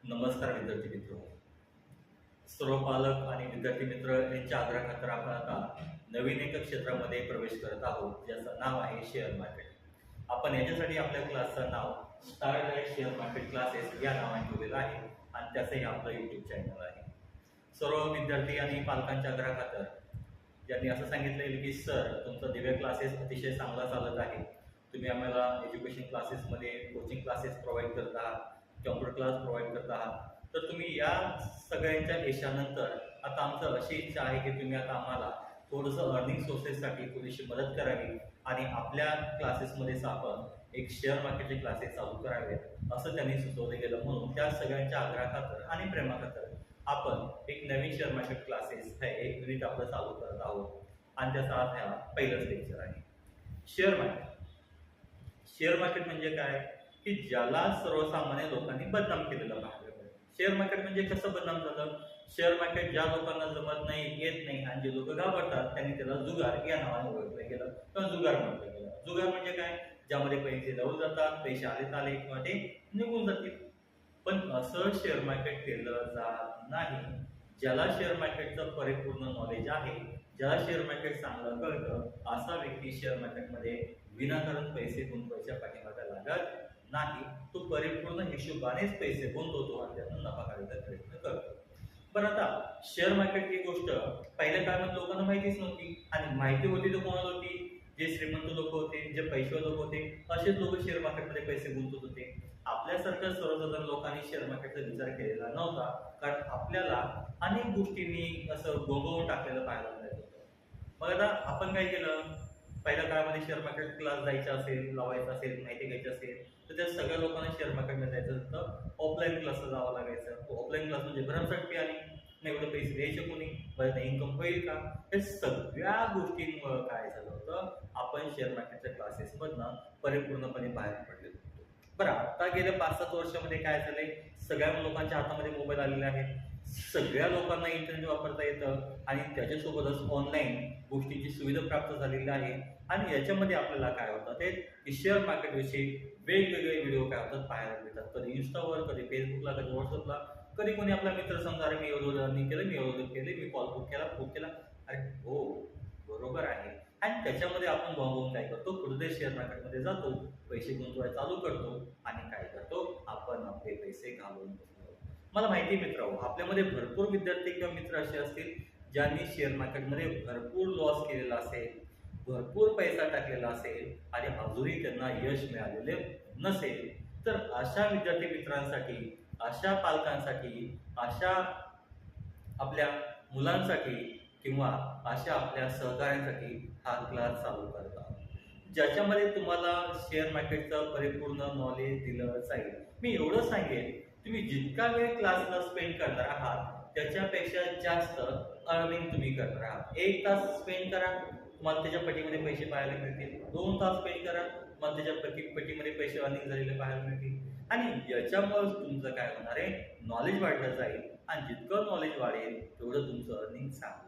नमस्कार विद्यार्थी मित्र, सर्व पालक आणि विद्यार्थी मित्र यांच्या आग्रहाखातर आपण आता नवीन एका क्षेत्रामध्ये प्रवेश करत आहोत, ज्याचं नाव आहे शेअर मार्केट. आपण याच्यासाठी आपल्या क्लासचं नाव स्टारलाइट शेअर मार्केट क्लासेस या नावाने ठेवलेलं आहे आणि त्याचंही आपलं यूट्यूब चॅनल आहे. सर्व विद्यार्थी आणि पालकांच्या आग्रहाखातर ज्यांनी असं सांगितलेलं की सर, तुमचा दिव्य क्लासेस अतिशय चांगला चालत आहे, तुम्ही आम्हाला एज्युकेशन क्लासेसमध्ये कोचिंग क्लासेस प्रोव्हाइड करत आहात, कॉम्प्युटर क्लास प्रोव्हाइड करत आहात, तर तुम्ही या सगळ्यांच्या यशानंतर आता आमचं अशी इच्छा आहे की तुम्ही आता आम्हाला थोडंसं अर्निंग सोर्सेससाठी थोडीशी मदत करावी आणि आपल्या क्लासेसमध्येच आपण एक शेअर मार्केटचे क्लासेस चालू करावेत असं त्यांनी सुचवलं गेलं. म्हणून त्या सगळ्यांच्या आग्रहाखातर आणि प्रेमाखातर आपण एक नवीन शेअर मार्केट क्लासेस हे एक युनिट आपलं चालू करत आहोत आणि त्याचा आज हा पहिलंच लेक्चर आहे. Share market. शेअर मार्केट म्हणजे काय की ज्याला सर्वसामान्य लोकांनी बदनाम केलेलं पाहिजे. शेअर मार्केट म्हणजे कसं बदनाम झालं? शेअर मार्केट ज्या लोकांना जमत नाही, येत नाही आणि जे लोक घाबरतात त्यांनी त्याला जुगार या नावाने ओळखलं गेलं किंवा जुगार म्हटलं गेलं. जुगार म्हणजे काय? ज्यामध्ये पैसे लावून जातात, पैसे आले किंवा ते निघून जातील. पण असं शेअर मार्केट केलं जात नाही. ज्याला शेअर मार्केटचं परिपूर्ण नॉलेज आहे, ज्याला शेअर मार्केट चांगलं कळतं, असा व्यक्ती शेअर मार्केटमध्ये विनाकारण पैसे गुंतवायच्या पाठीमागे लागत नाही. तो परिपूर्ण हिशोबानेच पैसे गुंतवतो आणि त्यातून नफा काढायचा प्रयत्न करतो. पण आता शेअर मार्केट ही गोष्ट पहिल्या काळात लोकांना माहितीच नव्हती आणि माहिती होती तर कोणाला होती? जे श्रीमंत लोक होते, जे पैसे लोक होते, असेच लोक शेअर मार्केटमध्ये पैसे गुंतवत होते. आपल्यासारख्या सर्वसाधारण लोकांनी शेअर मार्केटचा विचार केलेला नव्हता, कारण आपल्याला अनेक गोष्टींनी असं गोंगवून टाकलेलं पाहायला मिळत होतं. मग आता आपण काय केलं? पहिल्या काळामध्ये शेअर मार्केट क्लास जायचा असेल, लावायचा असेल, माहिती घ्यायची असेल तर त्या सगळ्या लोकांना शेअर मार्केटमध्ये जायचं होतं. ऑफलाईन क्लासला जावं लागायचं. ऑफलाईन क्लास म्हणजे भरमसाठ आली नाही, एवढे पैसे द्यायचे कोणी, बरं इन्कम होईल का? हे सगळ्या गोष्टींमुळे काय झालं होतं, आपण शेअर मार्केटच्या क्लासेसमधनं परिपूर्णपणे बाहेर पडले होतो. बरं, आता गेल्या 5-7 वर्षामध्ये काय झालंय? सगळ्या लोकांच्या हातामध्ये मोबाईल आलेले आहेत, सगळ्या लोकांना इंटरनेट वापरता येतं आणि त्याच्यासोबतच ऑनलाईन गोष्टींची सुविधा प्राप्त झालेली आहे. आणि याच्यामध्ये आपल्याला काय होतं ते शेअर मार्केटविषयी वेगवेगळे व्हिडिओ काय होतात पाहायला मिळतात. कधी इंस्टावर, कधी फेसबुकला, कधी व्हॉट्सअपला, कधी कोणी आपला मित्र समजा मी एवढं अर्निंग केलं, मी एवढं केले, मी कॉल बुक केला. अरे हो, बरोबर आहे. आणि त्याच्यामध्ये आपण भावून काय करतो? पुढे शेअर मार्केटमध्ये जातो, पैसे गुंतवायला चालू करतो आणि काय करतो? आपण आपले पैसे घालवून बसतो. मला माहिती मित्र, आपल्यामध्ये भरपूर विद्यार्थी किंवा मित्र असे असतील ज्यांनी शेअर मार्केटमध्ये भरपूर लॉस केलेला असेल, भरपूर पैसा टाकलेला असेल आणि अजूनही त्यांना यश मिळालेले नसेल. तर अशा विद्यार्थी मित्रांसाठी, अशा पालकांसाठी, अशा आपल्या मुलांसाठी किंवा अशा आपल्या सहकाऱ्यांसाठी हा क्लास चालू करत आहोत, ज्याच्यामध्ये तुम्हाला शेअर मार्केटचं परिपूर्ण नॉलेज दिलं जाईल. मी एवढं सांगेन, तुम्ही जितका वेळ क्लासला स्पेंड करणार आहात त्याच्यापेक्षा जास्त अर्निंग तुम्ही करणार आहात. 1 तास स्पेंड करा, तुम्हाला त्याच्या पटीमध्ये पैसे पाहायला मिळतील. 2 तास स्पेंड करा, मग त्याच्या पटीमध्ये पैसे अर्निंग झालेले पाहायला मिळतील. आणि याच्यामुळे तुमचं काय होणार आहे? नॉलेज वाढलं जाईल आणि जितकं नॉलेज वाढेल तेवढं तुमचं अर्निंग चांगलं